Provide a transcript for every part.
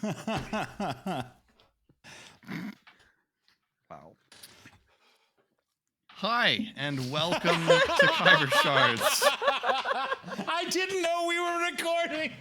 Wow. Hi, and welcome to Khyber Shards. I didn't know we were recording.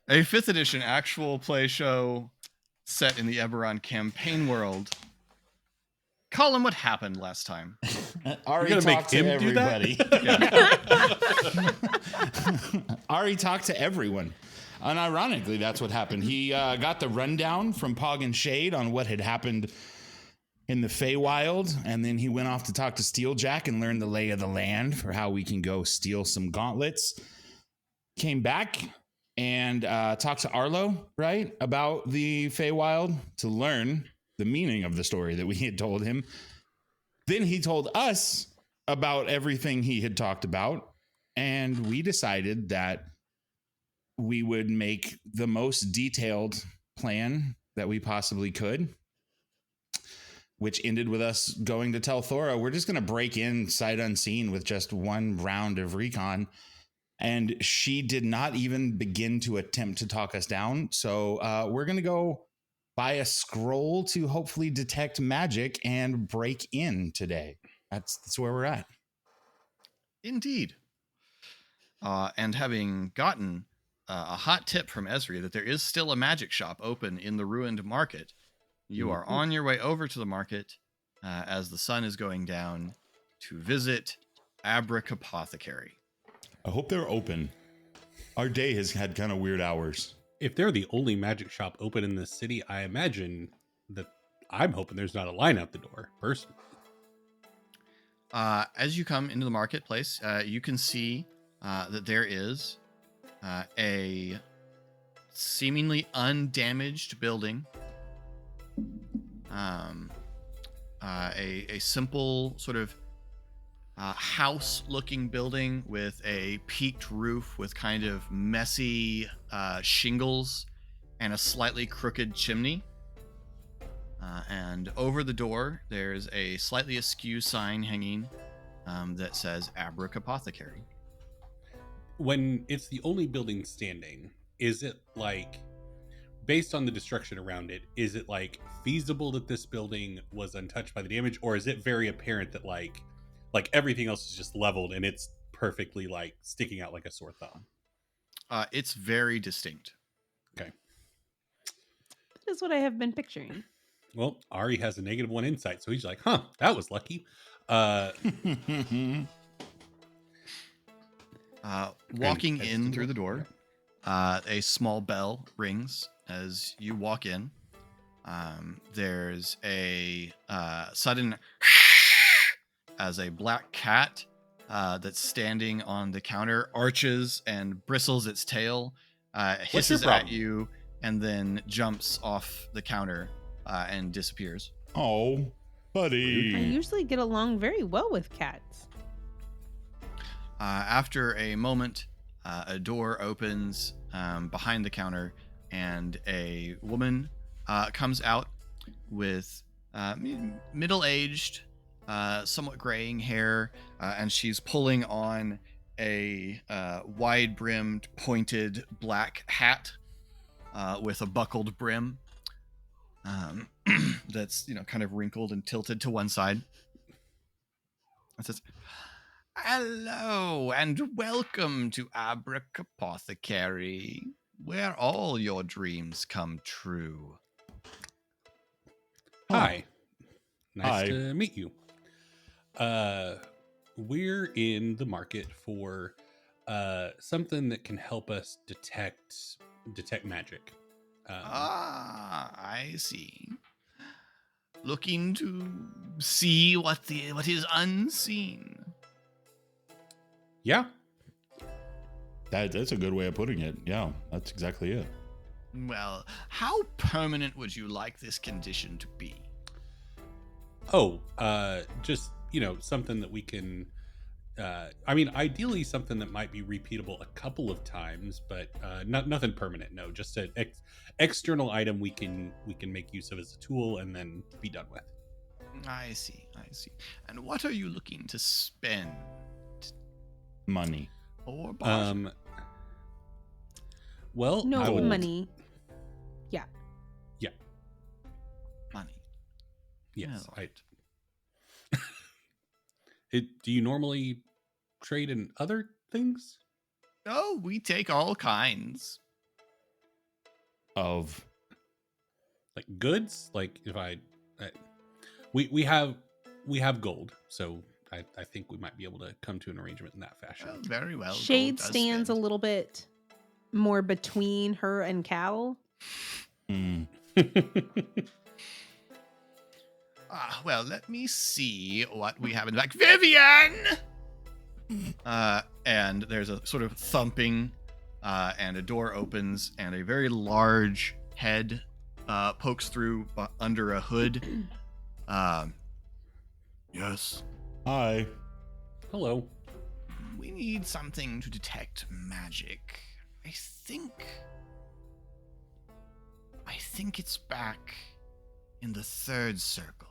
A 5th edition actual play show set in the Eberron campaign world. Colin, what happened last time? Ari You're gonna talked make to him do that? everybody. Ari talked to everyone. And ironically, that's what happened. He got the rundown from Pog and Shade on what had happened in the Feywild, and then he went off to talk to Steeljack and learn the lay of the land for how we can go steal some gauntlets. Came back and talked to Arlo, right, about the Feywild to learn the meaning of the story that we had told him. Then he told us about everything he had talked about, and we decided that we would make the most detailed plan that we possibly could, which ended with us going to tell Thora, we're just going to break in sight unseen with just one round of recon. And she did not even begin to attempt to talk us down. So we're going to go buy a scroll to hopefully detect magic and break in today. That's where we're at. Indeed. And having gotten a hot tip from Esri that there is still a magic shop open in the ruined market, you are on your way over to the market as the sun is going down to visit Apothecary. I hope they're open. Our day has had kind of weird hours. If they're the only magic shop open in this city, I imagine that I'm hoping there's not a line out the door, personally. As you come into the marketplace, you can see that there is a seemingly undamaged building, a simple sort of house-looking building with a peaked roof with kind of messy shingles and a slightly crooked chimney. And over the door, there's a slightly askew sign hanging that says Apothecary. When it's the only building standing, is it like, based on the destruction around it, is it like feasible that this building was untouched by the damage, or is it very apparent that like everything else is just leveled and it's perfectly like sticking out like a sore thumb? It's very distinct. Okay. That is what I have been picturing. Well, Ari has a -1 insight, so he's like, huh, that was lucky. Walking in through the door, a small bell rings as you walk in. There's a sudden as a black cat that's standing on the counter arches and bristles its tail, hisses at you, and then jumps off the counter and disappears. Oh, buddy. I usually get along very well with cats. After a moment, a door opens behind the counter, and a woman comes out with middle-aged, somewhat graying hair, and she's pulling on a wide-brimmed, pointed black hat with a buckled brim that's kind of wrinkled and tilted to one side. It says, "Hello and welcome to Apothecary, where all your dreams come true." Hi. Nice Hi. to meet you. We're in the market for something that can help us detect magic. I see. Looking to see what is unseen. Yeah. That's a good way of putting it. Yeah, that's exactly it. Well, how permanent would you like this condition to be? Oh, just, something that we can, ideally something that might be repeatable a couple of times, but nothing permanent. No, just an external item we can make use of as a tool and then be done with. I see. And what are you looking to spend? Money. Or barter? Well, No, I would, money. Yeah. Money. Yes. Well, Do you normally trade in other things? Oh, we take all kinds. Of Like goods? Like if we have gold, so I think we might be able to come to an arrangement in that fashion. Well, very well. Shade gold does stands a spend. little bit more between her and Cal. Well, let me see what we have in the back. Vivian! And there's a sort of thumping, and a door opens, and a very large head pokes through under a hood. Yes. Hi. Hello. We need something to detect magic. I think it's back in the third circle.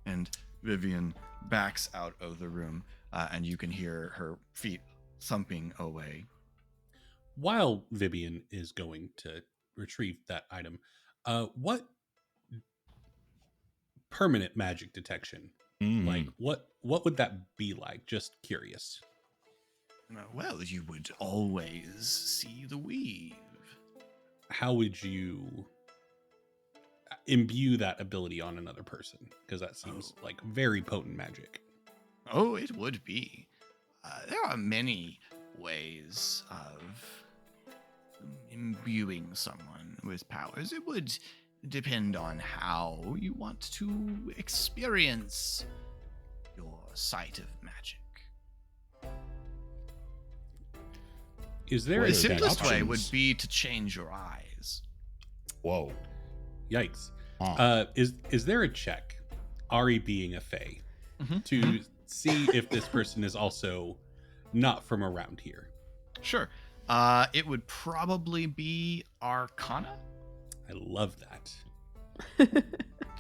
And Vivian backs out of the room, and you can hear her feet thumping away. While Vivian is going to retrieve that item, what permanent magic detection? Like what would that be like? Just curious. Well, you would always see the weave. How would you imbue that ability on another person? Because that seems like very potent magic. Oh, it would be. There are many ways of imbuing someone with powers. It would depend on how you want to experience your sight of magic. Is there The What are the simplest way would options? be to change your eyes. Whoa. Yikes. Huh. Is there a check, Ari being a fae, Mhm, to see if this person is also not from around here? Sure. It would probably be Arcana. I love that.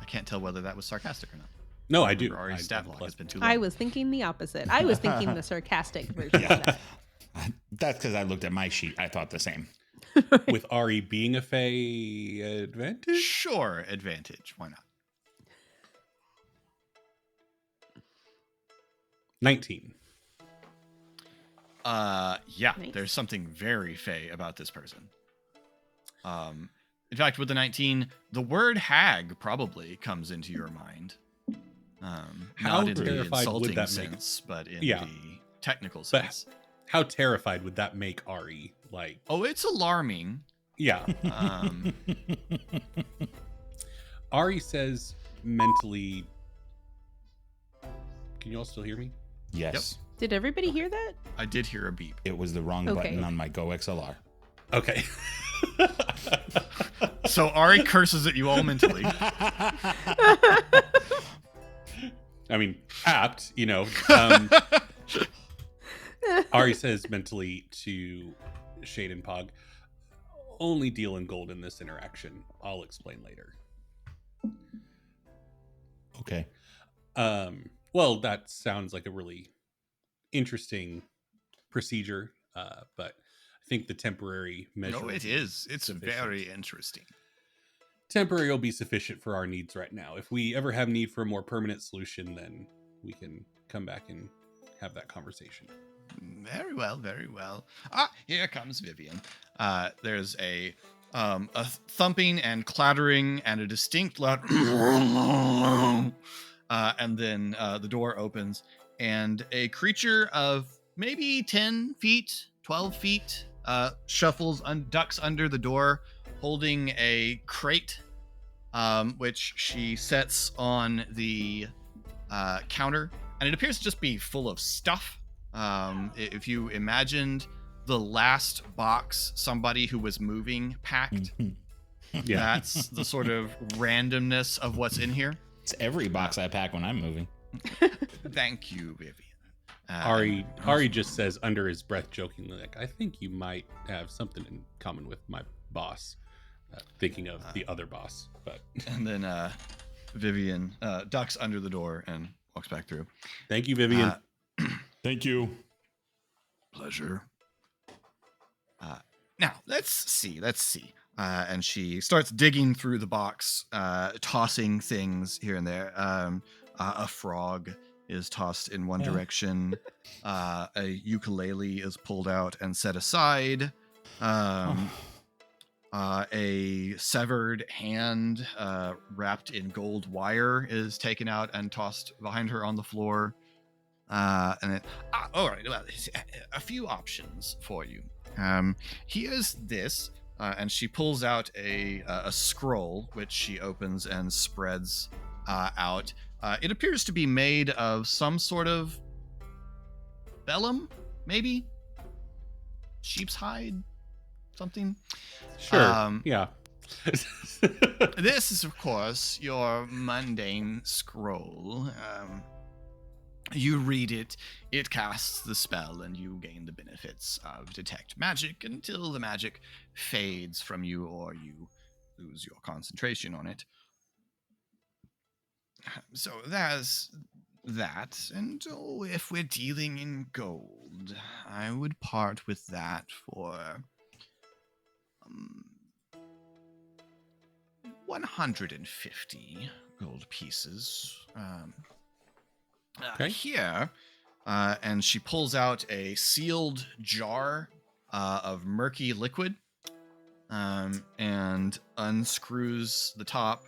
I can't tell whether that was sarcastic or not. No, I do. Ari's I stat have block plus- has been too long. I was thinking the opposite. I was thinking the sarcastic version of that. That's because I looked at my sheet. I thought the same. with Ari being a fae advantage. Sure, advantage. Why not? 19. Yeah, Nice. there's something very fey about this person. In fact, with the 19, the word hag probably comes into your mind. How Not in the terrified would insulting that make- sense, but in Yeah. the technical But- sense. How terrified would that make Ari? Like, Oh, it's alarming. yeah. Um, Ari says mentally. Can you all still hear me? Yes. Did everybody hear that? I did hear a beep. It was the wrong Okay. button on my Go XLR. Okay. So Ari curses at you all mentally. I mean, apt, Ari says mentally to Shade and Pog, only deal in gold in this interaction. I'll explain later. Okay. Well, that sounds like a really interesting procedure, but I think the temporary measure. No, it is. It's sufficient. very interesting. Temporary will be sufficient for our needs right now. If we ever have need for a more permanent solution, then we can come back and have that conversation. Very well, very well. Here comes Vivian. There's a thumping and clattering and a distinct loud and then the door opens and a creature of maybe 10 feet, 12 feet shuffles ducks under the door holding a crate which she sets on the counter, and it appears to just be full of stuff. If you imagined the last box somebody who was moving packed, that's the sort of randomness of what's in here. It's every box I pack when I'm moving. Thank you, Vivian. Ari just says under his breath jokingly, like, I think you might have something in common with my boss. Thinking of the other boss. But And then Vivian ducks under the door and walks back through. thank you, Vivian. Thank you. Pleasure. Now, let's see. And she starts digging through the box, tossing things here and there. A frog is tossed in one direction. A ukulele is pulled out and set aside. A severed hand wrapped in gold wire is taken out and tossed behind her on the floor. All right. Well, a few options for you. Here's this, and she pulls out a scroll, which she opens and spreads out. It appears to be made of some sort of vellum, maybe sheep's hide, something. Sure. Yeah. This is, of course, your mundane scroll. You read it, it casts the spell, and you gain the benefits of detect magic until the magic fades from you or you lose your concentration on it. So there's that, and if we're dealing in gold, I would part with that for 150 gold pieces. Okay. Here, and she pulls out a sealed jar of murky liquid, and unscrews the top,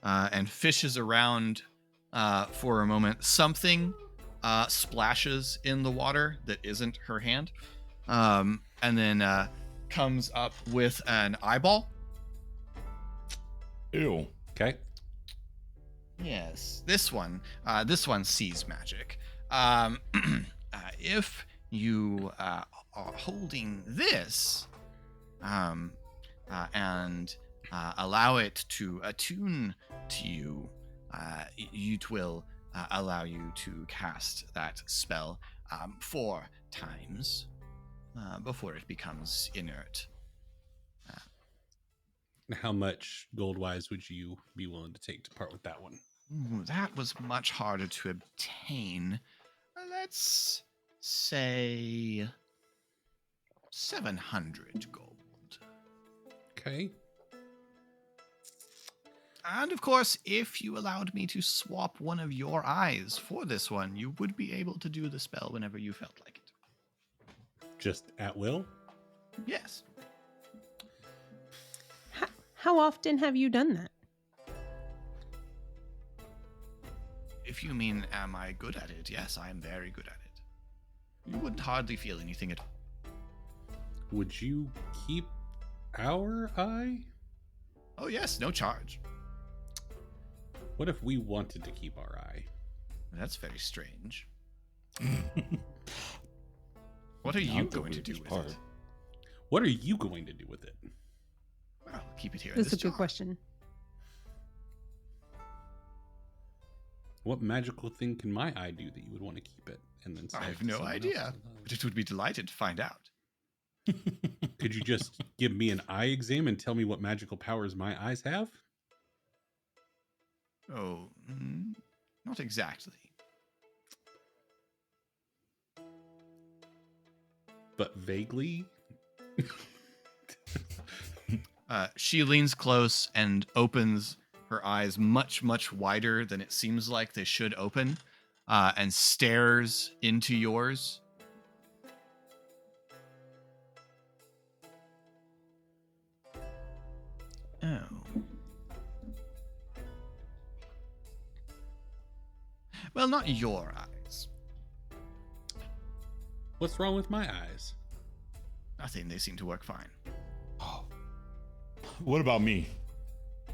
and fishes around for a moment. Something splashes in the water that isn't her hand, and then comes up with an eyeball. Ew. Okay. Yes, this one sees magic. If you are holding this, and allow it to attune to you, it will allow you to cast that spell 4 times before it becomes inert. How much gold-wise would you be willing to take to part with that one? Ooh, that was much harder to obtain. Let's say 700 gold. Okay. And of course, if you allowed me to swap one of your eyes for this one, you would be able to do the spell whenever you felt like it. Just at will? Yes. How often have you done that? If you mean, am I good at it? Yes, I am very good at it. You wouldn't hardly feel anything at all. Would you keep our eye? Oh yes, no charge. What if we wanted to keep our eye? That's very strange. What are you going to do with it? What are you going to do with it? Well, keep it here. That's a in this good jar. question. What magical thing can my eye do that you would want to keep it? And then I have no idea, but it would be delighted to find out. Could you just give me an eye exam and tell me what magical powers my eyes have? Oh, not exactly. But vaguely? She leans close and opens her eyes much, much wider than it seems like they should open, and stares into yours. Oh. Well, not your eyes. What's wrong with my eyes? Nothing. They seem to work fine. Oh. What about me?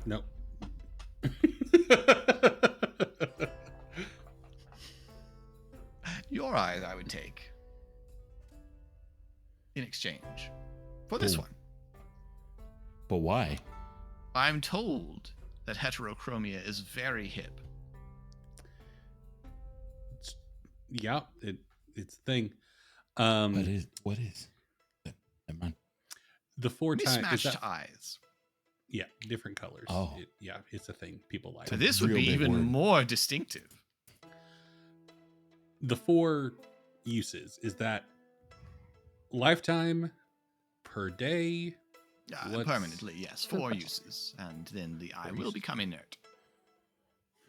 Nope. Your eyes, I would take. in exchange for this Oh. one. But why? I'm told that heterochromia is very hip. Yeah, it's a thing. What is? Never mind. The 4 times Mismatched eyes. yeah, different colors. Oh. Yeah, it's a thing people like. So this would real be big even word. more distinctive. The 4 uses, is that lifetime, per day? What's- Permanently, yes. 4 uses. And then the eye 4 will uses. become inert.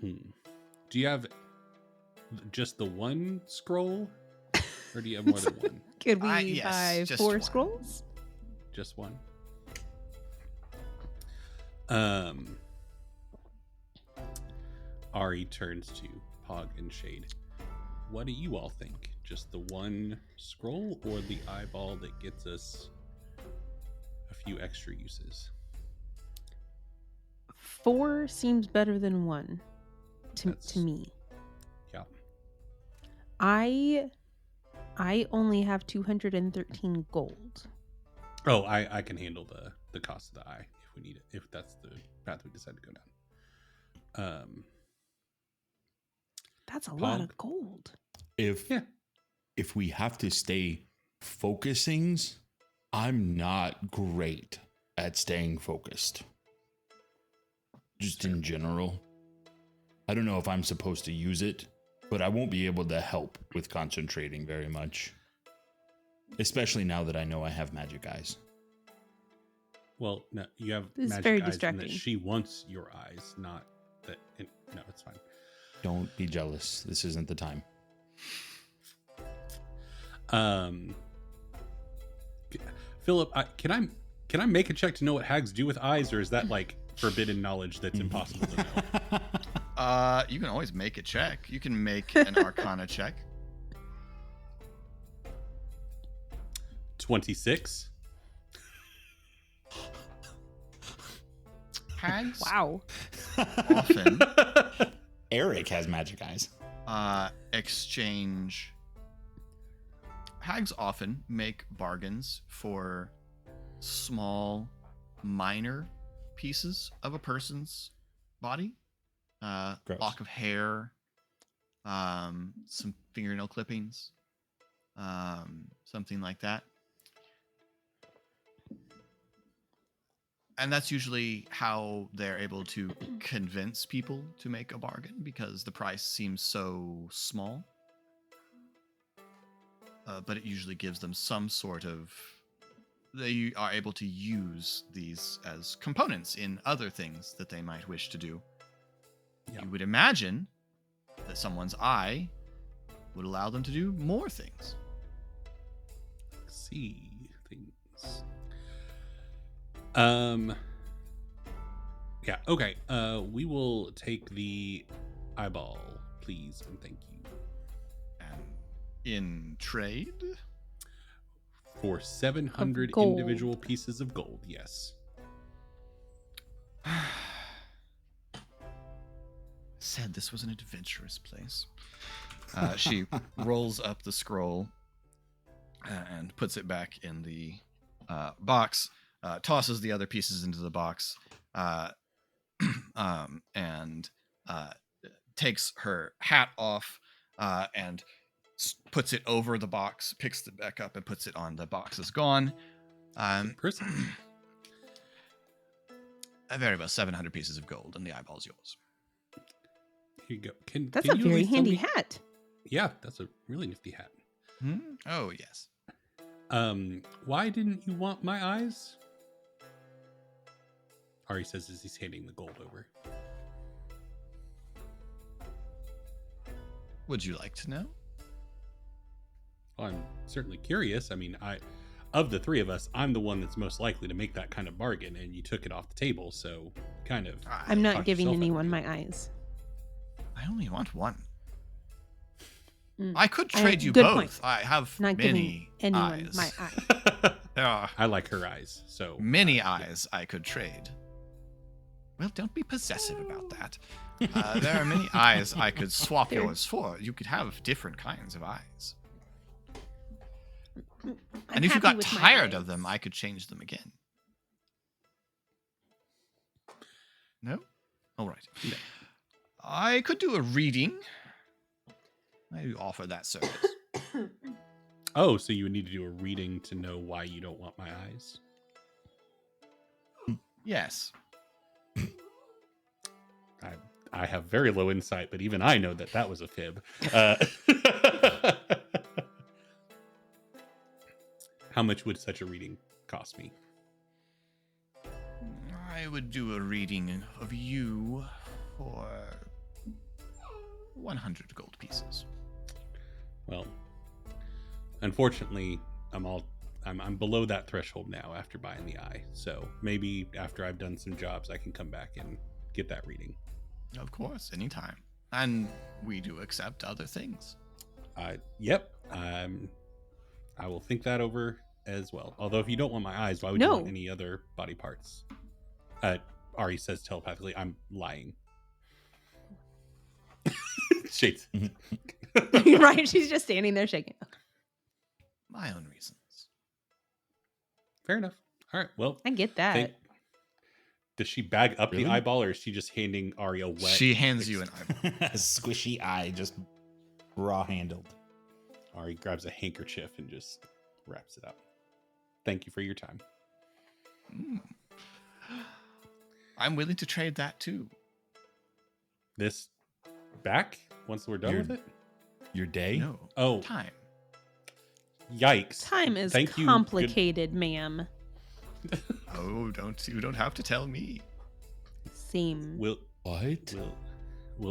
Do you have just the one scroll? Or do you have more than one? Could we Yes, buy just 4 one. scrolls? Just one? Ari turns to Pog and Shade. What do you all think? Just the one scroll or the eyeball that gets us a few extra uses? 4 seems better than 1 to That's- me. Yeah. I only have 213 gold. Oh, I can handle the cost of the eye if we need it, if that's the path we decide to go down. That's a lot Pog? of gold. If we have to stay focusings, I'm not great at staying focused. Just in general. I don't know if I'm supposed to use it, but I won't be able to help with concentrating very much. Especially now that I know I have magic eyes. Well, no, you have This is magic very eyes, and distracting. that she wants your eyes, not that. No, it's fine. Don't be jealous. This isn't the time. Philip, can I make a check to know what hags do with eyes, or is that like forbidden knowledge that's impossible to know? You can always make a check. You can make an Arcana check. 26. Hags Wow. often Eric has magic eyes. exchange. Hags often make bargains for small, minor pieces of a person's body. Gross. Lock of hair, some fingernail clippings, something like that. And that's usually how they're able to convince people to make a bargain, because the price seems so small. But it usually gives them some sort of... They are able to use these as components in other things that they might wish to do. Yeah. You would imagine that someone's eye would allow them to do more things. See things. Yeah, okay. We will take the eyeball, please, and thank you. And in trade, For 700 gold. individual pieces of gold, yes. said this was an adventurous place. She rolls up the scroll and puts it back in the box, tosses the other pieces into the box, and takes her hat off and puts it over the box, picks it back up and puts it on. The box is gone. Person. Very well, 700 pieces of gold, and the eyeball's yours. Here you go. That's can a you at very least tell handy me- hat. Yeah, that's a really nifty hat. Oh, yes. Why didn't you want my eyes? Ari says as he's handing the gold over. Would you like to know? Well, I'm certainly curious. I mean, of the three of us, I'm the one that's most likely to make that kind of bargain, and you took it off the table, so kind of. I'm not Talk giving yourself out of anyone it. my eyes. I only want one. Mm. I could trade you good both. point. I have Not many giving anyone eyes. my eye. There are I like her eyes, so many eyes I could trade. Well, don't be possessive about that. There are many eyes I could swap There- yours for. You could have different kinds of eyes. And if you happy got with my tired eyes. of them, I could change them again. No? All right. I could do a reading. I offer that service. Oh, so you would need to do a reading to know why you don't want my eyes. Yes. I have very low insight, but even I know that was a fib. How much would such a reading cost me? I would do a reading of you for 100 gold pieces. Well, unfortunately, I'm below that threshold now after buying the eye. So maybe after I've done some jobs, I can come back and get that reading. Of course, anytime. And we do accept other things. Yep. I will think that over as well. Although, if you don't want my eyes, why would you want any other body parts? Ari says telepathically, I'm lying. Shades. Right? She's just standing there shaking. My own reasons. Fair enough. All right. Well, I get that. does she bag up Really? the eyeball, or is she just handing Ari a wet? She hands you an eyeball. A squishy eye, just raw handled. Ari grabs a handkerchief and just wraps it up. Thank you for your time. I'm willing to trade that too. This back once we're done with it. Your day? No. Oh, Time. yikes! Time is Thank you. complicated, ma'am. Oh, you don't have to tell me. Same. We'll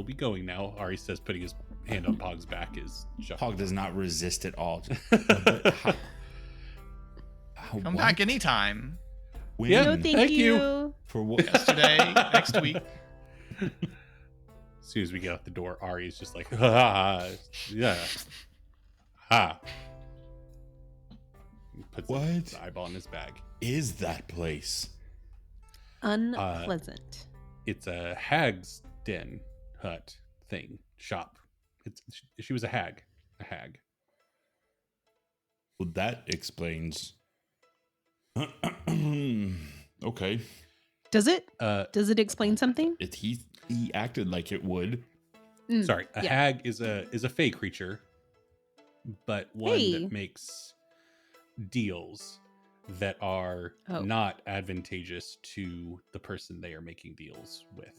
be going now. Ari says, putting his hand on Pog's back. Is Pog does not resist at all. Come back anytime. When? Yeah. No, thank Thank you. you. For what? Yesterday, next week. As soon as we get out the door, Ari is just like, ha, yeah, ha. He puts What? his eyeball in his bag. Is that place? Unpleasant. It's a hag's den hut thing shop. She was a hag. Well, that explains. Okay. Does it? Does it explain something? He acted like it would. Sorry, a hag is a fey creature, but one that makes deals that are not advantageous to the person they are making deals with.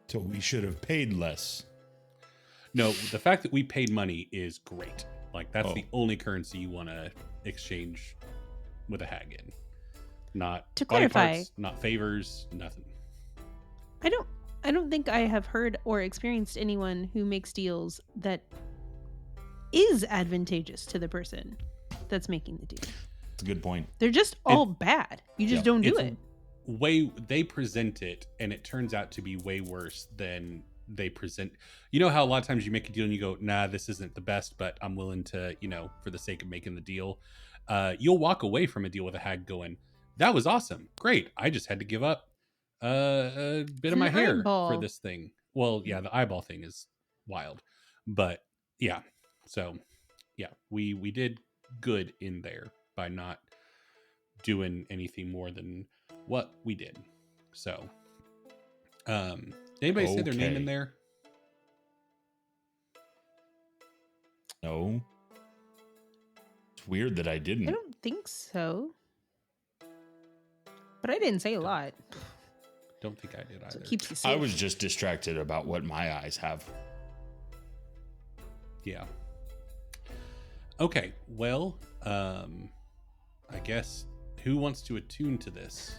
So we should have paid less. No, the fact that we paid money is great. Like, that's the only currency you want to exchange with a hag in. Not To body clarify, parts, not favors, nothing. I don't think I have heard or experienced anyone who makes deals that is advantageous to the person that's making the deal. That's a good point. They're just all bad. You just don't do it. Way they present it, and it turns out to be way worse than they present. You know how a lot of times you make a deal and you go, nah, this isn't the best, but I'm willing to, for the sake of making the deal. You'll walk away from a deal with a hag going, that was awesome. Great. I just had to give up a bit of my hair for this thing. Well, yeah, the eyeball thing is wild. But yeah. So yeah, we did good in there by not doing anything more than what we did. So anybody say their name in there? No. It's weird that I didn't. I don't think so. But I didn't say a lot. Don't think I did either. So it keeps you safe. I was just distracted about what my eyes have. Yeah. Okay. Well, I guess who wants to attune to this?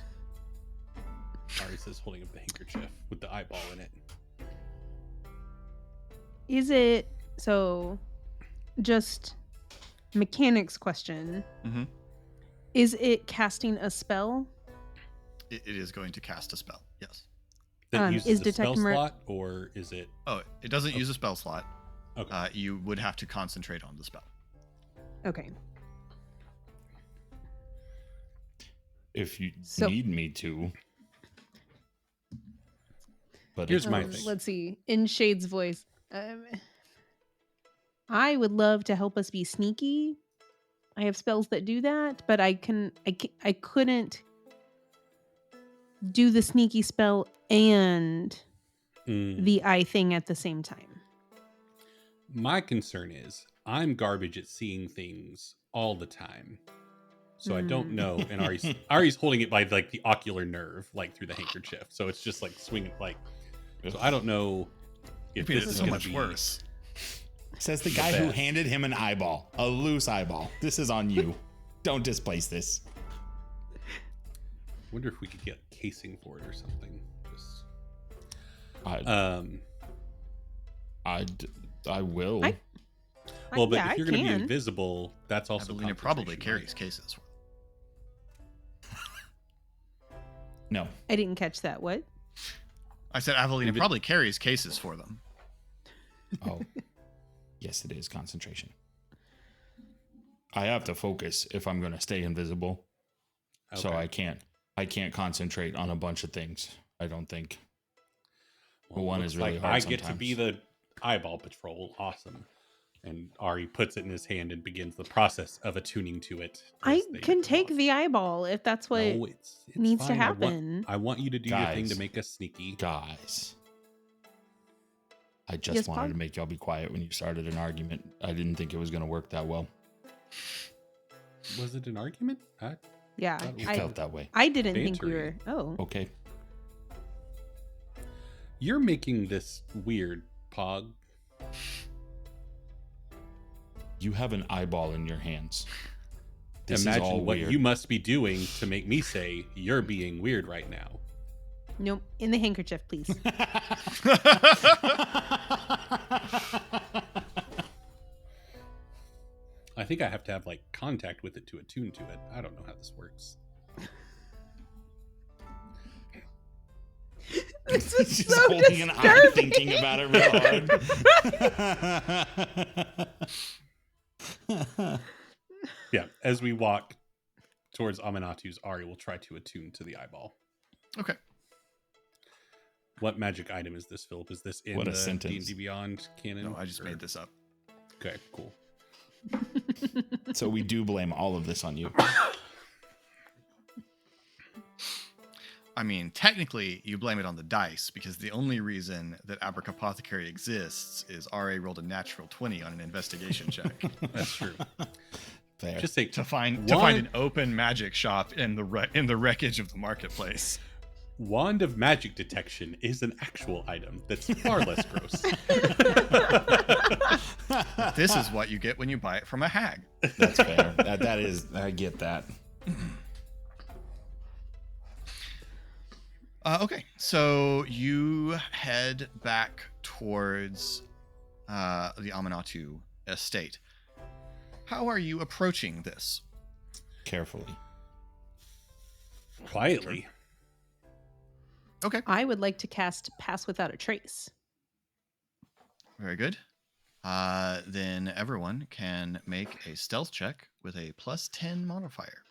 Ari says, holding up the handkerchief with the eyeball in it. Is it so? Just mechanics question. Mm-hmm. Is it casting a spell? It is going to cast a spell. Yes. That uses a spell Detect slot, or is it? Oh, it doesn't use a spell slot. Okay. You would have to concentrate on the spell. Okay. If you So- need me to. But Here's my thing. Let's see. In Shade's voice, I would love to help us be sneaky, I have spells that do that, but I couldn't do the sneaky spell and the eye thing at the same time. My concern is I'm garbage at seeing things all the time. So I don't know. And Ari's holding it by like the ocular nerve, like through the handkerchief. So it's just like swinging like. So I don't know if this is so much be worse. Says the guy who handed him an eyeball, a loose eyeball. This is on you. Don't displace this. Wonder if we could get casing for it or something. Just, I will. well, but if you're going to be invisible, that's also Avelina probably carries cases. No. I didn't catch that. What? I said Avelina probably carries cases for them. Oh. Yes, it is concentration. I have to focus if I'm going to stay invisible. Okay. So I can't concentrate on a bunch of things, I don't think. Well, one is really hard I sometimes. get to be the eyeball patrol. Awesome. And Ari puts it in his hand and begins the process of attuning to it. I can take the eyeball if that's what it's needs fine. to happen. I want you to do your thing to make us sneaky. Guys. I just wanted to make y'all be quiet when you started an argument. I didn't think it was going to work that well. Was it an argument? Yeah. I felt that way. I didn't think we were. Oh. Okay. You're making this weird, Pog. You have an eyeball in your hands. Imagine what you must be doing to make me say you're being weird right now. Nope. In the handkerchief, please. I think I have to have like contact with it to attune to it. I don't know how this works. This is She's so holding disturbing. an eye thinking about it real hard. Yeah, as we walk towards Aminatu's, Ari will try to attune to the eyeball. Okay. What magic item is this, Philip? Is this in the D&D Beyond canon? No, I just made this up. Okay, cool. So we do blame all of this on you. I mean, technically, you blame it on the dice because the only reason that Abracapothecary exists is RA rolled a natural 20 on an investigation check. That's true. Fair. Just say to find an open magic shop in the wreckage of the marketplace. Wand of magic detection is an actual item that's far less gross. This is what you get when you buy it from a hag. That's fair. That is, I get that. Okay, so you head back towards the Aminatu estate. How are you approaching this? Carefully. Quietly. Okay. I would like to cast Pass Without a Trace. Very good. Then everyone can make a stealth check with a +10 modifier.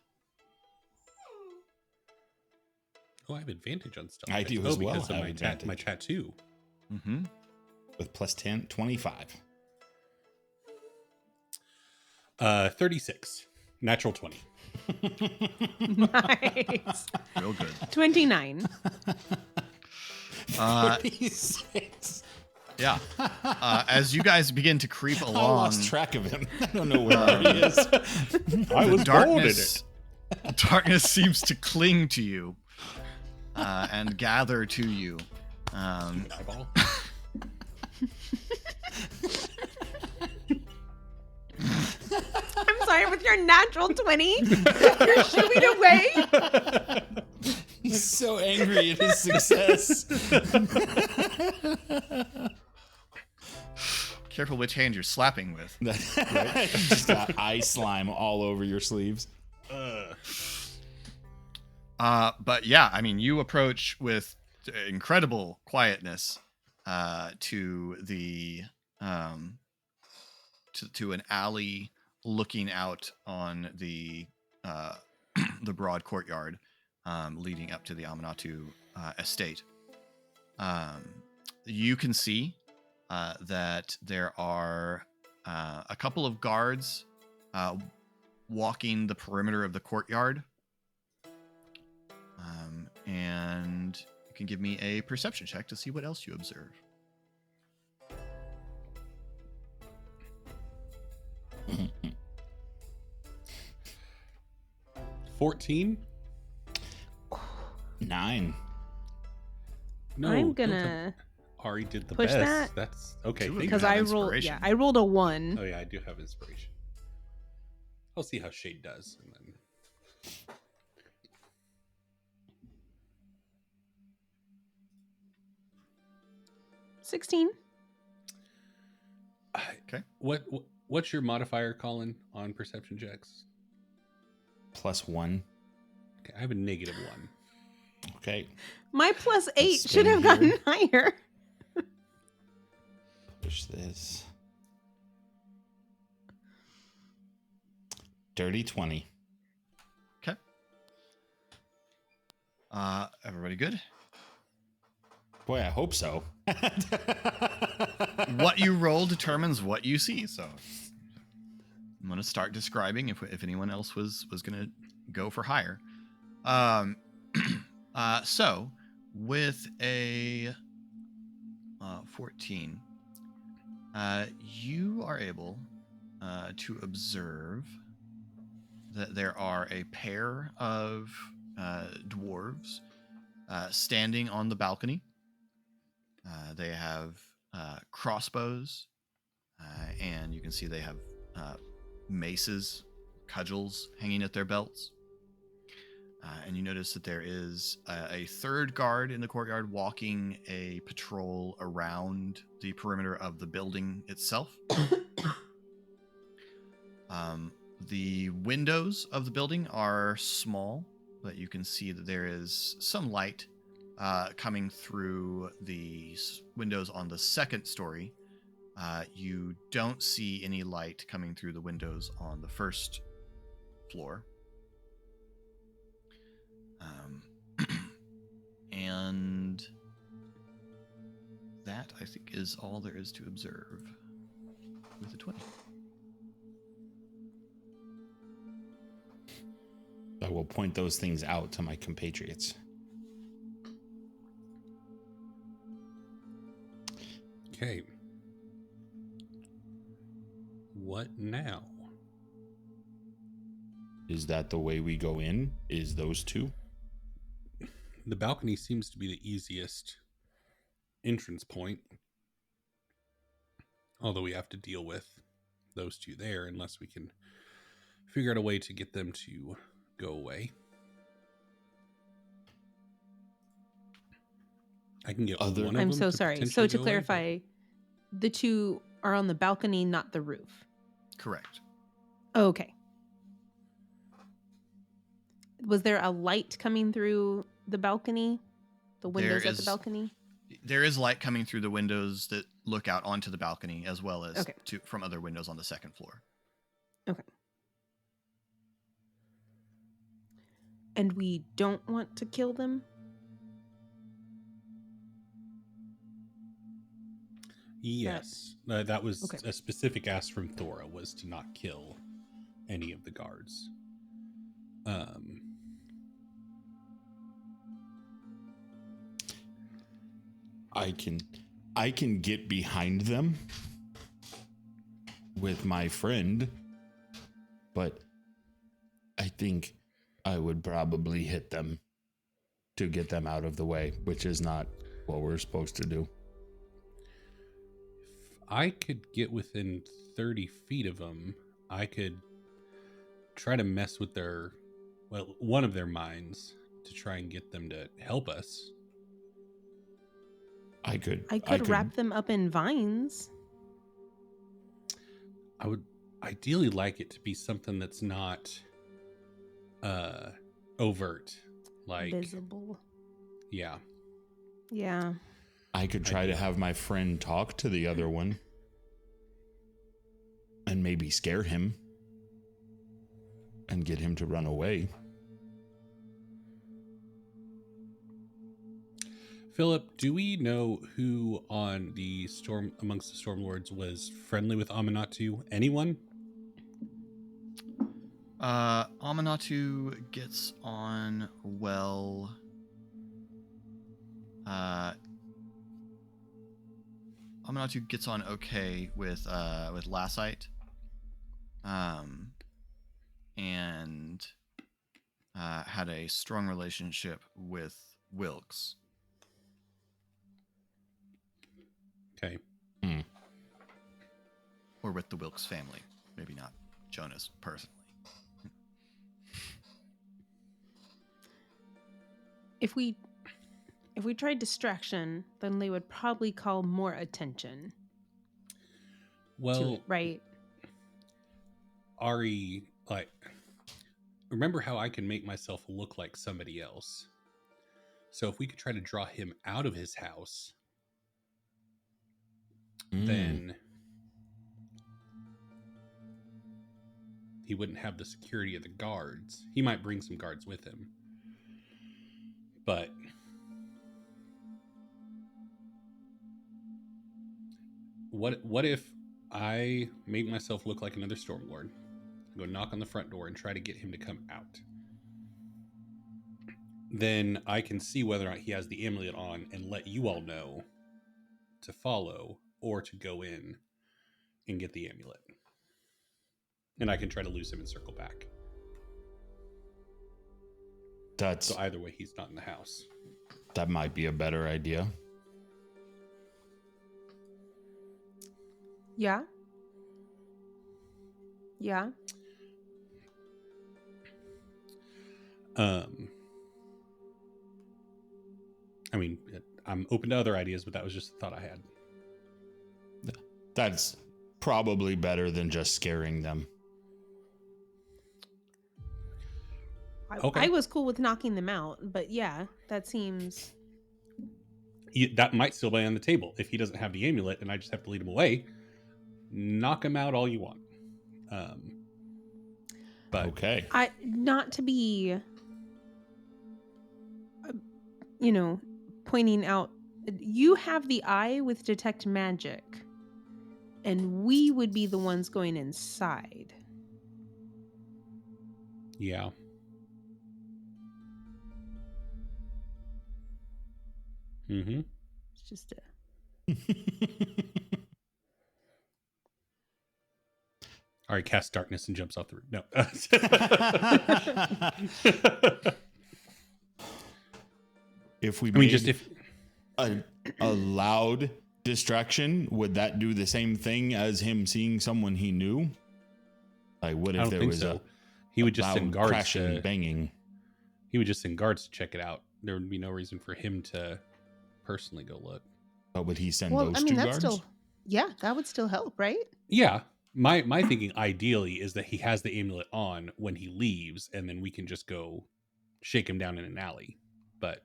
Oh, I have advantage on stealth. I do as well. Because of my tattoo. Mm-hmm. With +10, 25. 36. Natural 20. Nice. Real good. 29. 36. Yeah. As you guys begin to creep along, I lost track of him. I don't know where he is. I was born in it. Darkness seems to cling to you and gather to you. Eyeball. I'm sorry, with your natural 20, you're shooing away. He's so angry at his success. Careful which hand you're slapping with. Right? You just got eye slime all over your sleeves. But yeah, I mean, you approach with incredible quietness to the to an alley looking out on the the broad courtyard leading up to the Aminatu estate. You can see that there are a couple of guards walking the perimeter of the courtyard. And you can give me a perception check to see what else you observe. 14? 9. No, I'm don't gonna Ari did the push best. that. That's okay. Two of Thank you because you. have I rolled. inspiration. Yeah, I rolled a 1. Oh yeah, I do have inspiration. I'll see how Shade does, and then 16. Okay. What's your modifier, Colin, on perception checks? +1. Okay, I have a -1. Okay. My +8 Spin should have here. gotten higher. Push this. Dirty 20. Okay. Everybody good? Boy, I hope so. What you roll determines what you see. So I'm going to start describing if anyone else was going to go for higher. So with a 14, you are able to observe that there are a pair of dwarves standing on the balcony. They have crossbows, and you can see they have maces, cudgels hanging at their belts. And you notice that there is a third guard in the courtyard walking a patrol around the perimeter of the building itself. The windows of the building are small, but you can see that there is some light coming through the windows on the second story. You don't see any light coming through the windows on the first floor. And that, I think, is all there is to observe with a 20. I will point those things out to my compatriots. Okay. What now? Is that the way we go in? Is those two? The balcony seems to be the easiest entrance point. Although we have to deal with those two there unless we can figure out a way to get them to go away. I can get one of them. I'm so to sorry. So potentially to go away, clarify, the two are on the balcony, not the roof. Correct. Okay. Was there a light coming through the balcony? The windows at the balcony? There is light coming through the windows that look out onto the balcony, as well as Okay. from other windows on the second floor. Okay. And we don't want to kill them? Yes. That was Okay. a specific ask from Thora, was to not kill any of the guards. I can get behind them with my friend, but I think I would probably hit them to get them out of the way, which is not what we're supposed to do. If I could get within 30 feet of them, I could try to mess with one of their minds to try and get them to help us. I could wrap them up in vines. I would ideally like it to be something that's not overt, like Visible. Yeah. Yeah. I could try to have my friend talk to the other one and maybe scare him and get him to run away. Philip, do we know who amongst the Stormlords was friendly with Amanatu? Anyone? Amanatu gets on well. Amanatu gets on okay with Lassite. And had a strong relationship with Wilkes. Okay. Or with the Wilkes family. Maybe not Jonas personally. If we tried distraction, then they would probably call more attention. Well, to it, right? Ari, like, remember how I can make myself look like somebody else? So if we could try to draw him out of his house, then he wouldn't have the security of the guards. He might bring some guards with him. But what if I make myself look like another Stormlord, go knock on the front door and try to get him to come out? Then I can see whether or not he has the amulet on and let you all know to follow or to go in and get the amulet. And I can try to lose him and circle back. So either way, he's not in the house. That might be a better idea. Yeah. Yeah. I mean, I'm open to other ideas, but that was just a thought I had. That's probably better than just scaring them. Okay. I was cool with knocking them out, but yeah, that seems... That might still be on the table. If he doesn't have the amulet and I just have to lead him away, knock him out all you want. But okay. Not to be, pointing out, you have the eye with detect magic, and we would be the ones going inside. Yeah. Mm-hmm. It's just a... All right, cast darkness and jumps off the roof. No. If we a loud distraction, would that do the same thing as him seeing someone he knew? Like, what if there was he would just send guards crashing and banging? He would just send guards to check it out. There would be no reason for him to personally go look. But would he send those two guards? That would still help, right? Yeah. My thinking ideally is that he has the amulet on when he leaves, and then we can just go shake him down in an alley. But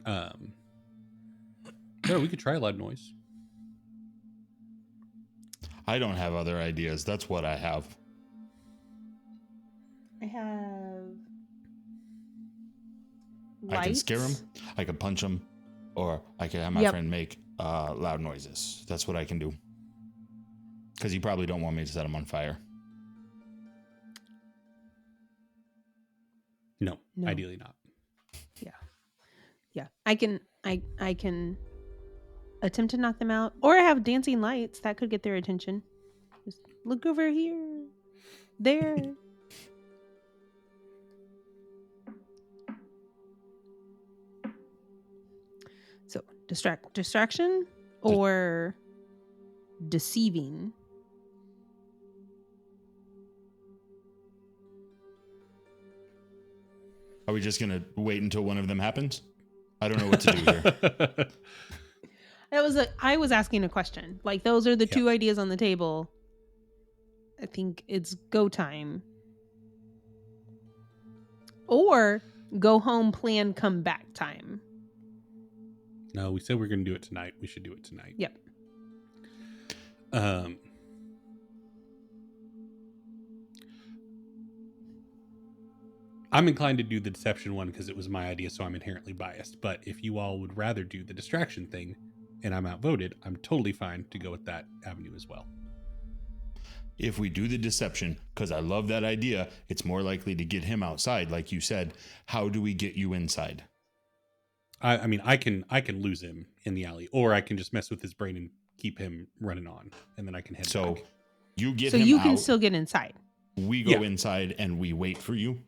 no, we could try a loud noise. I don't have other ideas. That's what I have. I have lights. I can scare him, I can punch him, or I can have my friend make loud noises. That's what I can do. Because you probably don't want me to set him on fire. No, ideally not. Yeah. I can attempt to knock them out, or have dancing lights that could get their attention. Just look over here, there. So distraction or deceiving. Are we just going to wait until one of them happens? I don't know what to do here. I was asking a question. Like, those are the two ideas on the table. I think it's go time. Or go home, plan, come back time. No, we said we're going to do it tonight. We should do it tonight. Yep. I'm inclined to do the deception one because it was my idea, so I'm inherently biased. But if you all would rather do the distraction thing and I'm outvoted, I'm totally fine to go with that avenue as well. if we do the deception, because I love that idea, it's more likely to get him outside, like you said. How do we get you inside? I mean, I can lose him in the alley, or I can just mess with his brain and keep him running on, and then I can head So back. you get So him you out. can still get inside. We go inside and we wait for you.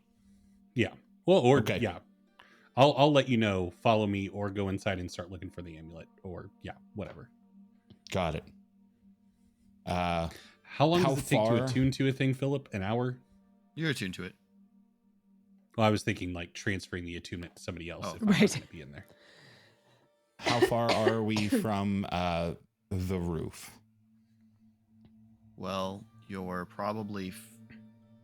Yeah. Well, or Okay. yeah. I'll let you know, follow me, or go inside and start looking for the amulet, or whatever. Got it. How long does it take to attune to a thing, Philip? An hour? You're attuned to it. Well, I was thinking like transferring the attunement to somebody else if I'm right. going to be in there. How far are we from the roof? Well, you're probably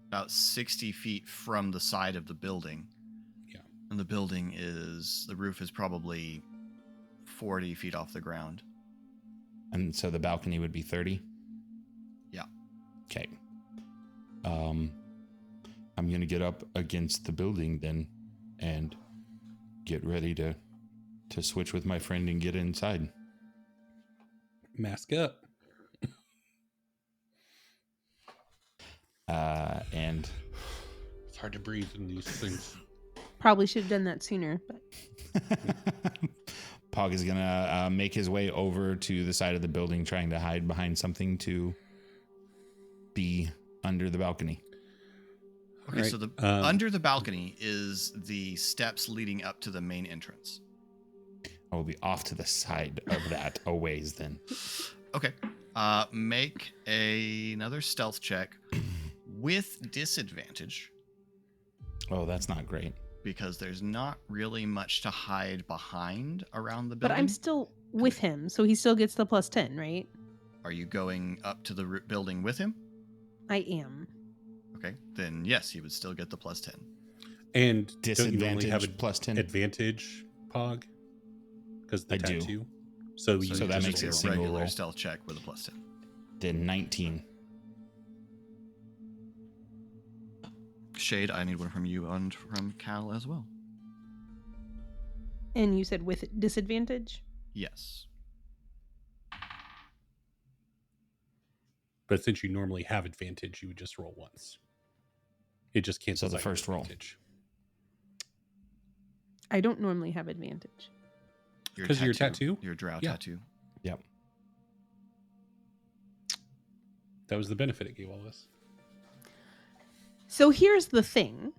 about 60 feet from the side of the building. Yeah. And the roof is probably 40 feet off the ground. And so the balcony would be 30? Yeah. Okay. I'm going to get up against the building then and get ready to switch with my friend and get inside. Mask up. And It's hard to breathe in these things. Probably should have done that sooner, but Pog is going to make his way over to the side of the building, trying to hide behind something to be under the balcony. Okay, Right. so the under the balcony is the steps leading up to the main entrance. I will be off to the side of that a ways then. Okay. Make another stealth check with disadvantage Oh, that's not great. because there's not really much to hide behind around the but building. I'm still with him, so he still gets the +10, right? Are you going up to the building with him? I am. Okay, then yes, he would still get the +10. And don't you normally Disadvantage have plus 10. advantage, Pog? Because the I do. tattoo. So So you that just makes do it a single regular roll. stealth check with a +10. Then 19. Shade, I need one from you and from Cal as well. And you said with disadvantage? Yes. But since you normally have advantage, you would just roll once. It just cancels the out your first roll. advantage. I don't normally have advantage. Because of your tattoo? Your drow Yeah. tattoo. Yep. That was the benefit it gave all of us. So here's the thing.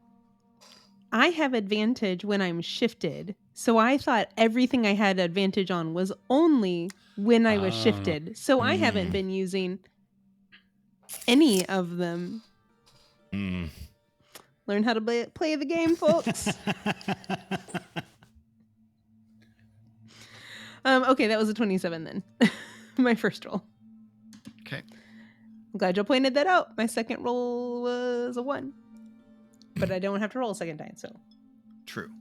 I have advantage when I'm shifted. So I thought everything I had advantage on was only when I was shifted. So I haven't been using any of them. Mm. Learn how to play the game, folks. Okay, that was a 27 then. My first roll. Okay. I'm glad you pointed that out. My second roll was a 1. But I don't have to roll a second time, so. True.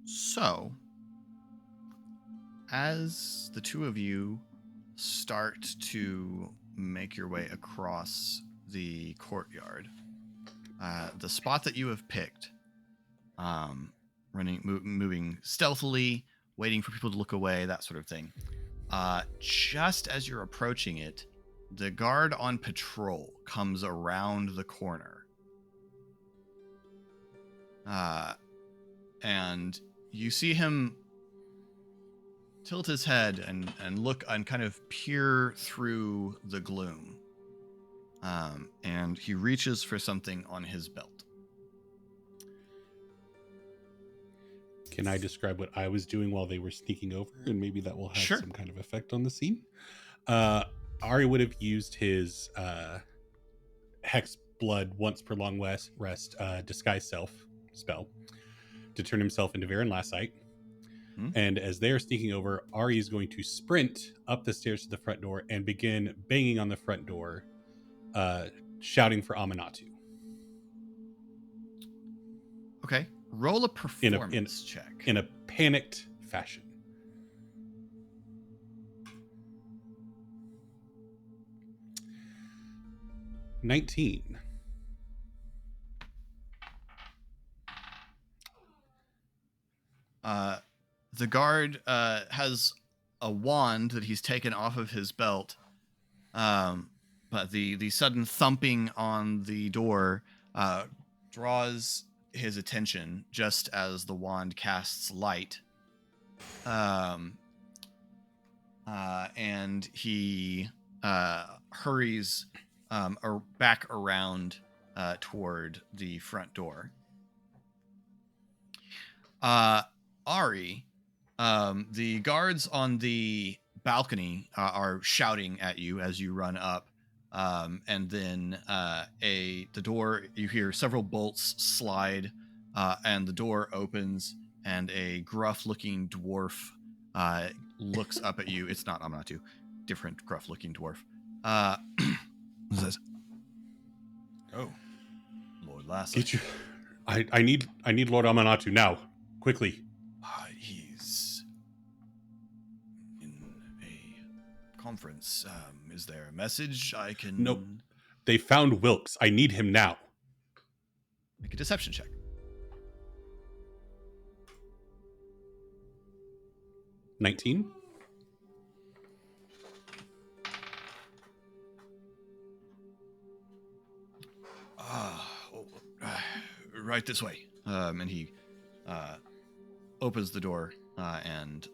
So, as the two of you start to make your way across the courtyard, the spot that you have picked, moving stealthily, waiting for people to look away, that sort of thing. Just as you're approaching it, the guard on patrol comes around the corner. And you see him tilt his head and look and kind of peer through the gloom. And he reaches for something on his belt. Can I describe what I was doing while they were sneaking over? And maybe that will have Sure. some kind of effect on the scene. Ari would have used his Hex Blood once per long rest disguise self spell to turn himself into Varen Lassite. And as they are sneaking over, Ari is going to sprint up the stairs to the front door and begin banging on the front door, shouting for Amanatu. Okay. Roll a performance check. In a panicked fashion. $19. The guard has a wand that he's taken off of his belt, But the sudden thumping on the door draws his attention just as the wand casts light. And he hurries back around toward the front door. Ari, the guards on the balcony are shouting at you as you run up. And then the door, you hear several bolts slide, and the door opens, and a gruff-looking dwarf looks up at you. It's not Amanatu, different gruff-looking dwarf. Says, "Oh, Lord Lassie, Get you. I need Lord Amanatu now, quickly." He's in a conference. Is there a message I can? Nope. They found Wilkes. I need him now. Make a deception check. $19. Right this way. And he opens the door and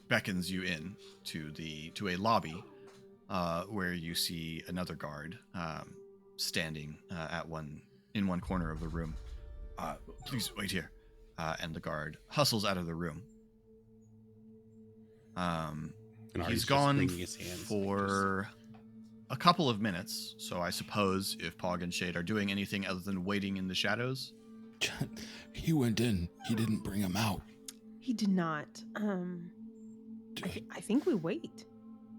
beckons you in to a lobby where you see another guard standing in one corner of the room. Please wait here. And the guard hustles out of the room. He's gone for a couple of minutes, so I suppose if Pog and Shade are doing anything other than waiting in the shadows. He went in. He didn't bring him out. He did not. I think we wait.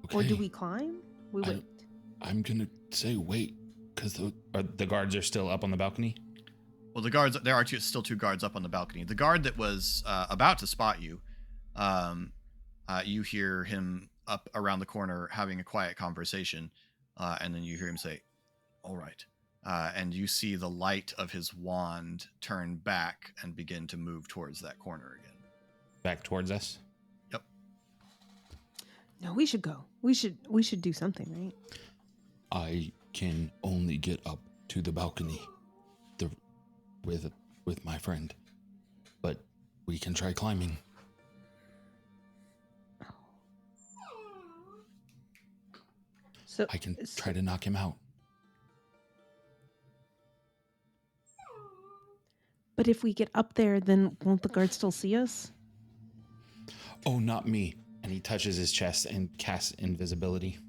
Okay. Or do we climb? We wait. I'm gonna say wait, because the guards are still up on the balcony. Well, the guards, there are still two guards up on the balcony. The guard that was about to spot you, you hear him up around the corner having a quiet conversation, and then you hear him say, "All right." And you see the light of his wand turn back and begin to move towards that corner again. Back towards us? Yep. No, we should go. We should do something, right? I can only get up to the balcony with my friend, but we can try climbing. So I can try to knock him out. But if we get up there, then won't the guard still see us? Oh, not me. And he touches his chest and casts invisibility.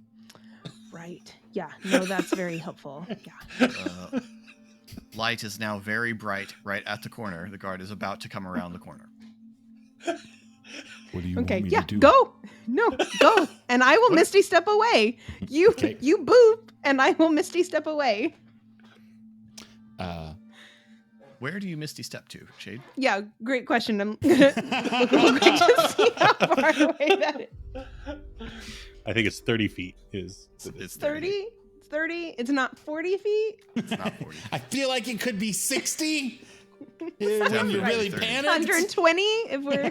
Right. Yeah. No, that's very helpful. Yeah. Light is now very bright right at the corner. The guard is about to come around the corner. What do you want me yeah, to do? Go. No, go. And I will Misty step away. You boop, and I will Misty step away. Where do you Misty step to, Shade? Yeah, great question. I'm gonna look real quick to see how far away that is. I think it's 30 feet. It's 30? It's 30? It's not 40 feet? It's not 40. I feel like it could be 60. When you're really 30. panicked. 120 if we're...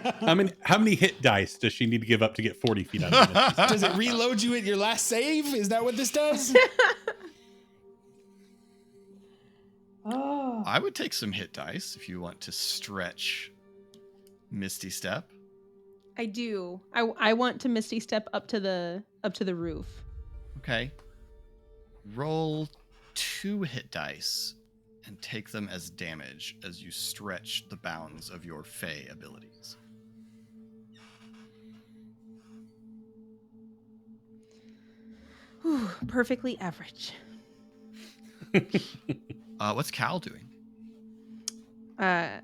How many hit dice does she need to give up to get 40 feet out of it? Does it reload you at your last save? Is that what this does? Oh. I would take some hit dice if you want to stretch Misty Step. I do. I want to Misty step up to the roof. Okay. Roll 2 hit dice and take them as damage as you stretch the bounds of your Fey abilities. Whew, perfectly average. What's Cal doing? Now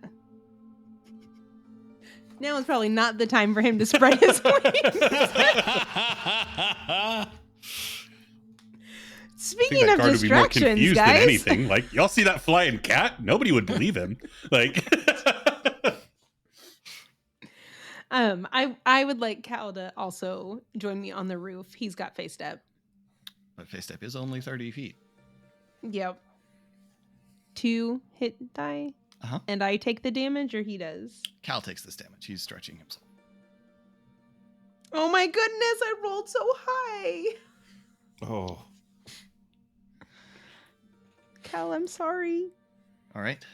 is probably not the time for him to spread his wings. Speaking of distractions, guys. Than anything. Like, y'all see that flying cat? Nobody would believe him. Like, I would like Cal to also join me on the roof. He's got face step. But Face Step is only 30 feet. Yep. 2 hit die. Uh-huh. And I take the damage, or he does? Cal takes this damage. He's stretching himself. Oh my goodness, I rolled so high. Oh. Cal, I'm sorry. All right.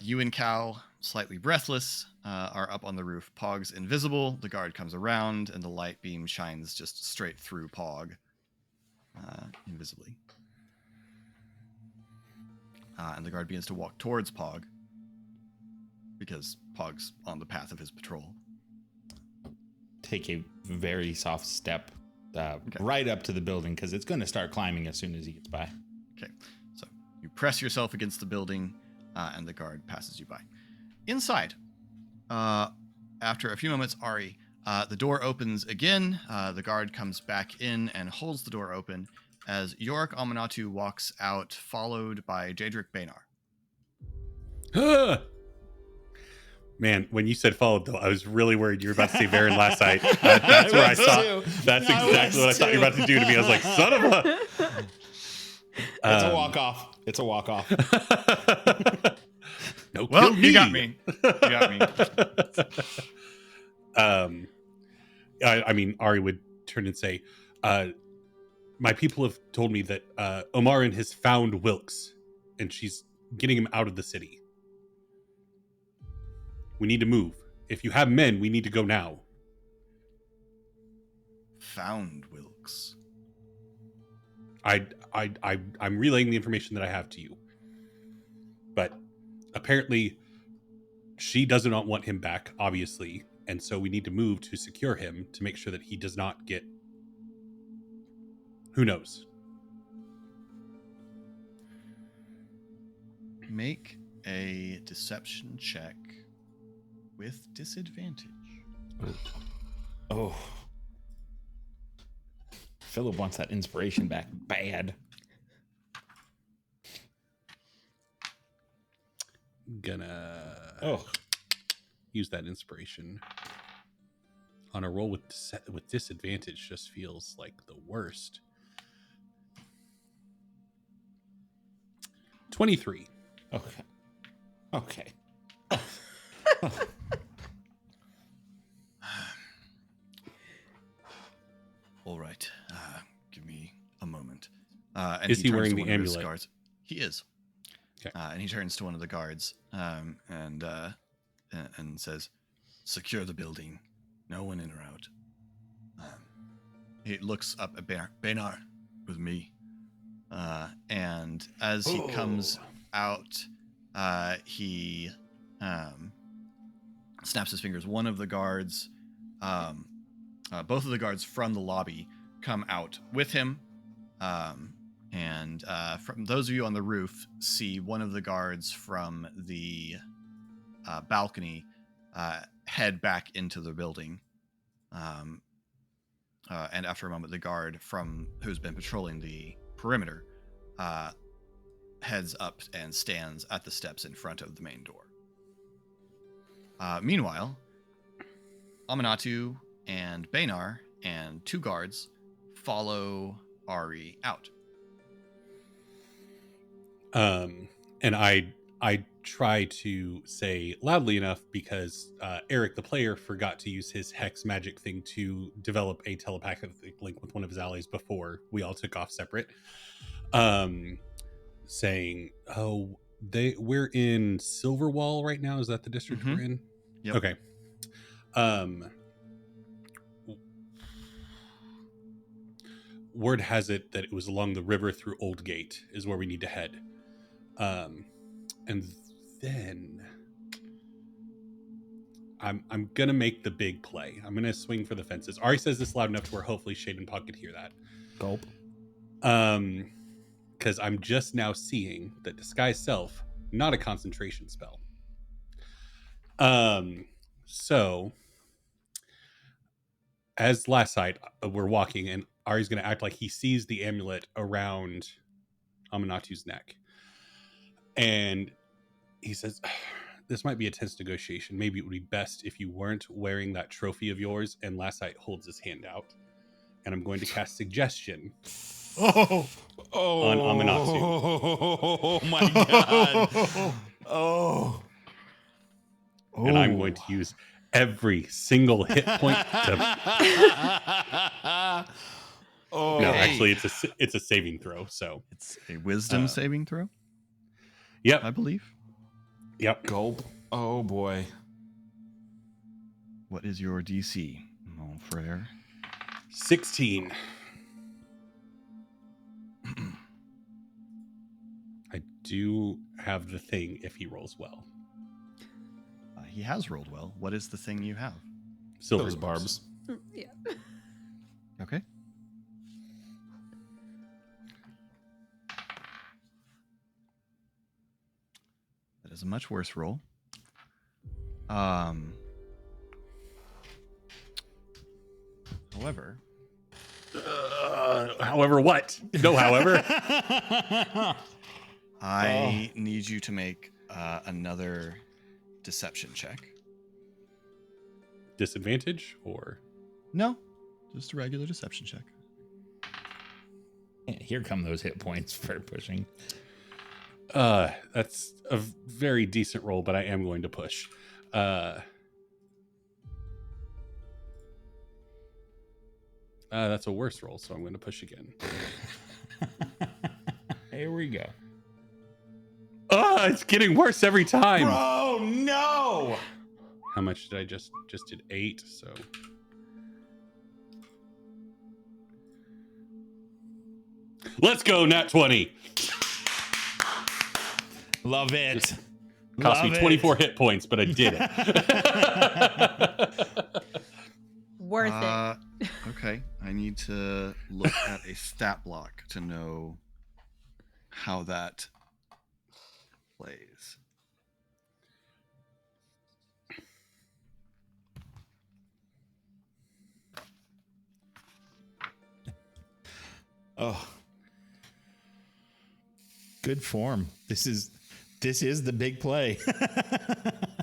You and Cal, slightly breathless, are up on the roof. Pog's invisible. The guard comes around, and the light beam shines just straight through Pog, invisibly. And the guard begins to walk towards Pog, because Pog's on the path of his patrol. Take a very soft step right up to the building, because it's going to start climbing as soon as he gets by. Okay. So you press yourself against the building, and the guard passes you by. Inside, after a few moments, Ari, the door opens again. The guard comes back in and holds the door open as Yorick Amanatu walks out, followed by Jadric Bainar. Man, when you said followed, though, I was really worried you were about to say Varen last night. That's where I saw. That's exactly what I thought you were about to do to me. I was like, son of a... It's a walk-off. It's a walk-off. No, Well, kill me. you got me. You got me. I mean, Ari would turn and say, my people have told me that Omarin has found Wilkes, and she's getting him out of the city. We need to move. If you have men, we need to go now. Found Wilkes. I'm relaying the information that I have to you. But apparently she does not want him back, obviously. And so we need to move to secure him to make sure that he does not get... Who knows? Make a deception check with disadvantage. Oh. Philip wants that inspiration back bad. Gonna use that inspiration on a roll with disadvantage. Just feels like the worst. 23. Okay. All right. Give me a moment. And Is he turns wearing to the one of his amulet? guards. He is. Okay. And he turns to one of the guards and says, "Secure the building. No one in or out." He looks up at Bainar with me. And as he comes out, he snaps his fingers. One of the guards, both of the guards from the lobby come out with him. And from those of you on the roof, see one of the guards from the balcony head back into the building. And after a moment, the guard who's been patrolling the perimeter heads up and stands at the steps in front of the main door. Meanwhile, Amanatu and Bainar and two guards follow Ari out. And I try to say loudly enough because Eric, the player, forgot to use his hex magic thing to develop a telepathic link with one of his allies before we all took off separate. Saying, "Oh, we're in Silverwall right now. Is that the district we're in?" Yep. Okay. Word has it that it was along the river through Old Gate is where we need to head. And then I'm gonna make the big play. I'm gonna swing for the fences. Ari says this loud enough to where hopefully Shade and Puck could hear that. Gulp. Because I'm just now seeing that Disguise Self, not a concentration spell. So as last night, we're walking and Ari's gonna act like he sees the amulet around Amanatu's neck. And he says, "This might be a tense negotiation. Maybe it would be best if you weren't wearing that trophy of yours." And Lassite holds his hand out. And I'm going to cast Suggestion on Amanatu. Oh my god. And I'm going to use every single hit point. Oh, No, actually, it's a saving throw. So It's a wisdom saving throw, yep, I believe. yep. gulp. Oh boy. What is your DC, mon frere? 16. I do have the thing if he rolls well. He has rolled well. What is the thing you have? Silver Those barbs. Yeah. Okay. That is a much worse roll. However, However, what? No, however. I need you to make another deception check. Disadvantage or No, just a regular deception check. Here come those hit points for pushing. that's a very decent roll, but I am going to push. That's a worse roll, so I'm going to push again. Here we go. It's getting worse every time. Bro, no! How much did I just did 8? So let's go, nat 20. Love it. Cost Love me it. 24 hit points, but I did it. Worth it. Okay, I need to look at a stat block to know how that plays. Oh. Good form. This is the big play.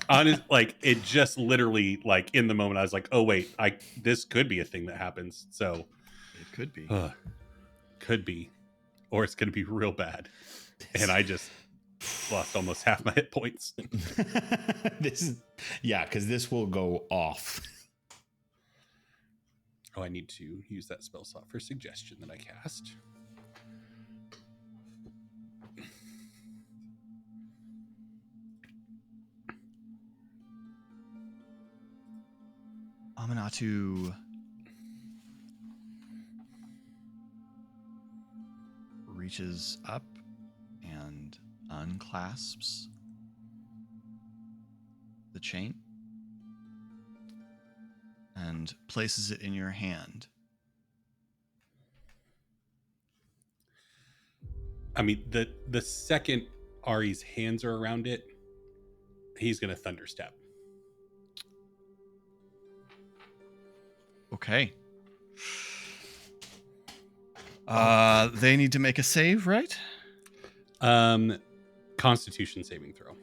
Honest, like it just literally like in the moment I was like, oh wait, this could be a thing that happens. So It could be. could be, or it's going to be real bad, and I just lost almost half my hit points. Because this will go off. Oh, I need to use that spell slot for suggestion that I cast. Amanatu reaches up and unclasps the chain and places it in your hand. I mean, the second Ari's hands are around it, he's going to thunderstep. Okay. They need to make a save, right? Constitution saving throw.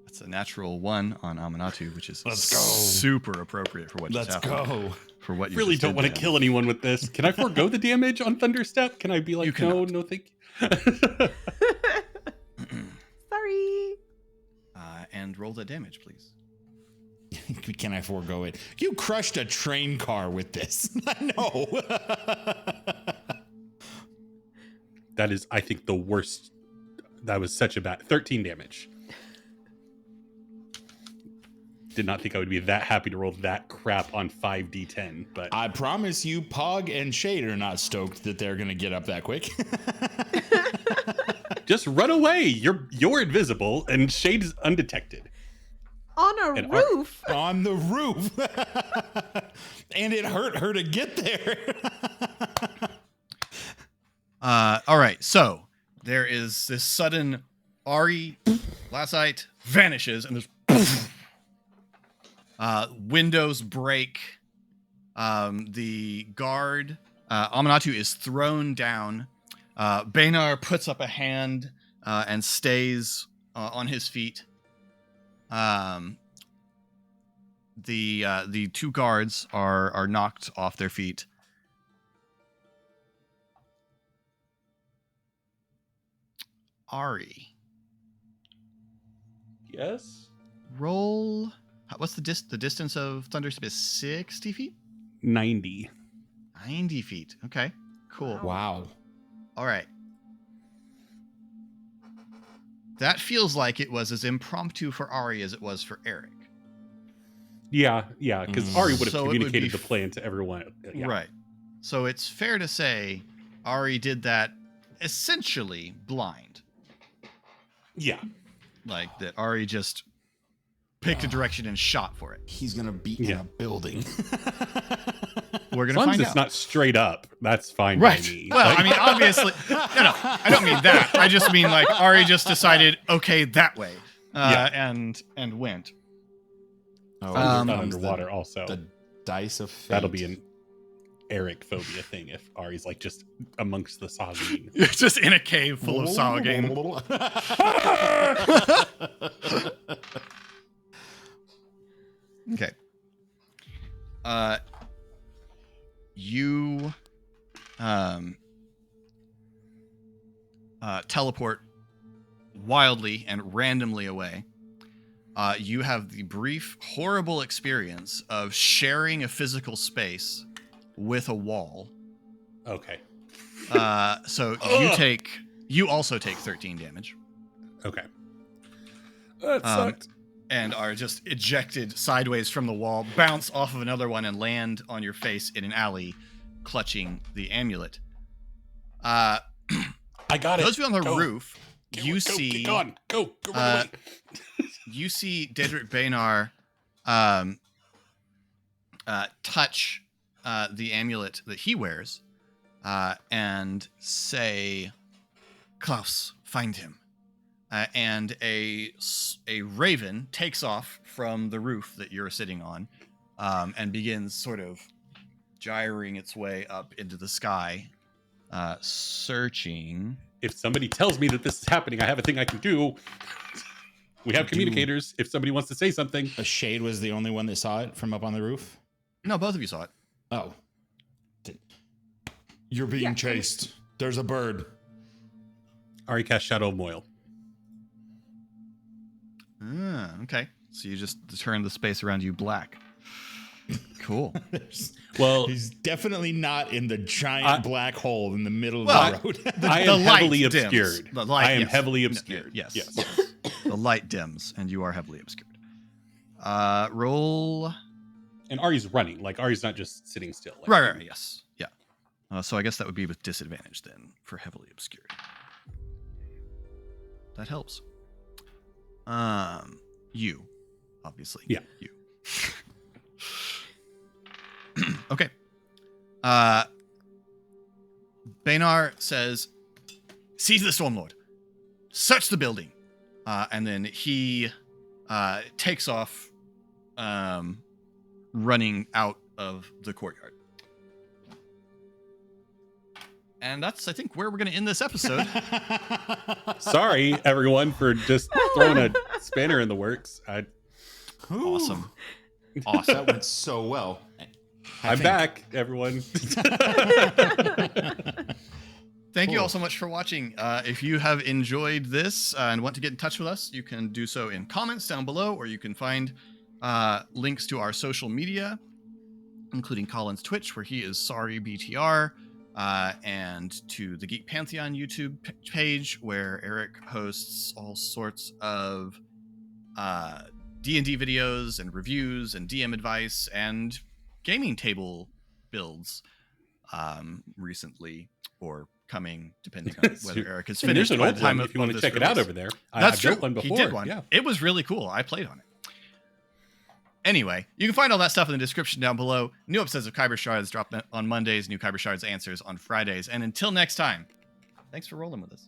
That's a natural 1 on Amanatu, which is Let's go. super appropriate for what just Let's happened. go. For what you Really just don't did want to then. kill anyone with this. Can I forego the damage on thunderstep? Can I be You like, cannot. no, thank you. Sorry. And roll that damage, please. Can I forego it? You crushed a train car with this. I know. That is, I think, the worst. That was such a bad 13 damage. Did not think I would be that happy to roll that crap on 5d10, but I promise you, Pog and Shade are not stoked that they're going to get up that quick. just run away. You're invisible and Shade's undetected. On a And roof. On the roof. And it hurt her to get there. All right, so there is this sudden Ari Glassite vanishes, and there's windows break. The guard Amanatu is thrown down. Bainar puts up a hand and stays on his feet. The two guards are knocked off their feet. Ari, Yes. Roll. What's the distance of Thunderspit? 60 feet? 90. 90 feet. Okay, cool. Wow. All right. That feels like it was as impromptu for Ari as it was for Eric. Yeah, because Ari would have So it would communicated be the plan to everyone. Yeah. Right. So it's fair to say Ari did that essentially blind. Yeah. Like that Ari just picked a direction and shot for it. He's gonna be in a building. We're As gonna long as find it's out. not straight up, that's fine Right. by me. Well, Like, I mean, obviously, no, I don't mean that. I just mean like Ari just decided, okay, that way, and went. Oh, not here comes underwater also. The dice of fate. That'll be an Eric phobia thing if Ari's like just amongst the saugine. You're just in a cave full of saugine. Okay. You teleport wildly and randomly away. You have the brief, horrible experience of sharing a physical space with a wall. Okay. So you also take 13 damage. Okay. That sucked. And are just ejected sideways from the wall, bounce off of another one, and land on your face in an alley, clutching the amulet. I got it. Those of you on the roof, you see. Keep going. Go right away. You see Dedrick Bainar touch the amulet that he wears and say, "Klaus, find him." And a raven takes off from the roof that you're sitting on and begins sort of gyring its way up into the sky, searching. If somebody tells me that this is happening, I have a thing I can do. We have communicators. If somebody wants to say something. A shade was the only one that saw it from up on the roof? No, both of you saw it. Oh. You're being chased. There's a bird. Ari cast Shadow of Moil. Okay. So you just turn the space around you black. Cool. Well, he's definitely not in the giant black hole in the middle well, of the road. I am heavily obscured. I am heavily obscured. Yes. The light dims, and you are heavily obscured. Roll. And Ari's running. Like, Ari's not just sitting still. Like, Right, yes. Yeah. So I guess that would be with disadvantage then for heavily obscured. That helps. You. Obviously. Yeah. You. Okay. Bainar says, "Seize the Stormlord. Search the building." And then he takes off, running out of the courtyard. And that's, I think, where we're going to end this episode. Sorry, everyone, for just throwing a spanner in the works. Awesome. That went so well. I'm back, everyone. Thank you all so much for watching. If you have enjoyed this and want to get in touch with us, you can do so in comments down below, or you can find links to our social media, including Colin's Twitch, where he is SorryBTR, and to the Geek Pantheon YouTube page, where Eric hosts all sorts of D&D videos and reviews and DM advice and gaming table builds recently, or coming, depending on whether Eric has finished. There's an old one if you want to check it out over there. That's true. Built one before. He did one. Yeah. It was really cool. I played on it. Anyway, you can find all that stuff in the description down below. New episodes of Khyber Shards drop on Mondays. New Khyber Shards answers on Fridays. And until next time, thanks for rolling with us.